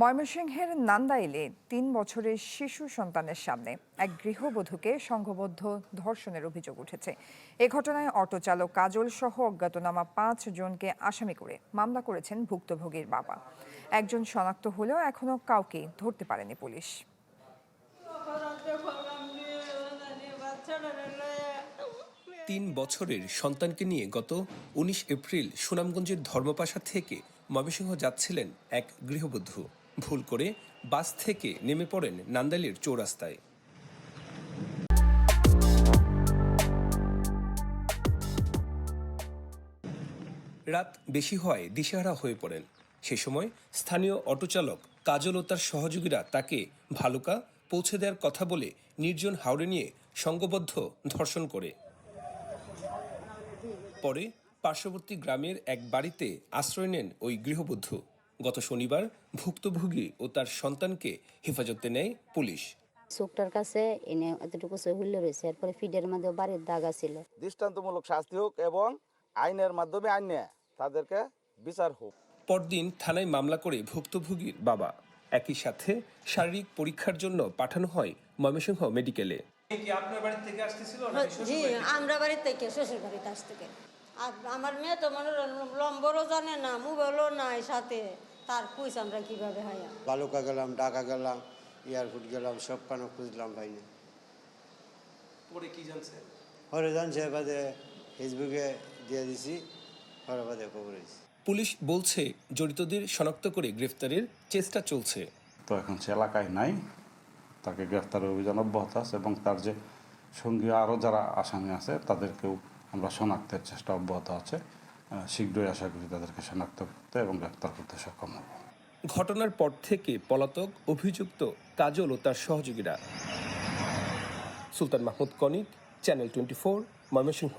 ময়মনসিংহের নান্দাইলে ৩ বছরের শিশু সন্তানের সামনে এক গৃহবধূকে সংঘবদ্ধ ধর্ষণের অভিযোগ উঠেছে। এ ঘটনায় অটো চালক কাজল সহ অজ্ঞাতনামা ৫ জনকে আসামি করে মামলা করেছেন ভুক্তভোগীর বাবা। একজন শনাক্ত হলেও এখনো কাউকে ধরতে পারেনি পুলিশ। ৩ বছরের সন্তানকে নিয়ে গত ১৯ এপ্রিল সুনামগঞ্জের ধর্মপাশা থেকে ময়মনসিংহ যাচ্ছিলেন এক গৃহবধূ। ভুল করে বাস থেকে নেমে পড়েন নান্দাইলের চৌরাস্তায়। রাত বেশি হওয়ায় দিশেহারা হয়ে পড়েন। সে সময় স্থানীয় অটোচালক কাজল ও তার সহযোগীরা তাকে ভালুকা পৌঁছে দেওয়ার কথা বলে নির্জন হাওড়ে নিয়ে সংঘবদ্ধ ধর্ষণ করে। পরে পার্শ্ববর্তী গ্রামের এক বাড়িতে আশ্রয় নেন ওই গৃহবধূ। গত শনিবার ভুক্তভোগী ও তার সন্তানকে হেফাজতে নেয় পুলিশ। চোখটার কাছে এনে এতটুকু হুল্লে রয়েছে, এরপরে ফিডের মধ্যে বাড়ির দাগ ছিল। দৃষ্টান্তমূলক শাস্তি হোক এবং আইনের মাধ্যমে আইনে তাদেরকে বিচার হোক। পরদিন থানায় মামলা করে ভুক্তভোগীর বাবা। একই সাথে শারীরিক পরীক্ষার জন্য পাঠানো হয় ময়মনসিংহ মেডিকেলে। জি, আমরা বাড়ি থেকে শ্বশুর বাড়িতে আসতে। আর আমার মেয়ে তো মনে লম্বরও জানে না, মোবাইলও নাই সাথে, তার কুইস আমরা কিভাবে হয়। বালুকা গেলাম, ঢাকা গেলাম, এয়ারপোর্ট গেলাম, সব কানো খুঁজলাম ভাই না। পরে কি জানছে? পরে জানছে বাদে ফেসবুকে দিয়ে দিছি, পরে বাদে খবর হয়েছে। পুলিশ বলছে জড়িতদের শনাক্ত করে গ্রেফতারের চেষ্টা চলছে। তো এখন সে এলাকায় নাই, তাকে গ্রেফতারের অভিযান অব্যাহত আছে এবং তার যে সঙ্গী আরও যারা আসামি আছে তাদেরকেও আমরা শনাক্তের চেষ্টা অব্যাহত আছে। শীঘ্রই আশা করি তাদেরকে শনাক্ত করতে এবং গ্রেফতার করতে সক্ষম হব। ঘটনার পর থেকে পলাতক অভিযুক্ত কাজল ও তার সহযোগীরা। সুলতান মাহমুদ কনিক, চ্যানেল 24, ময়মনসিংহ।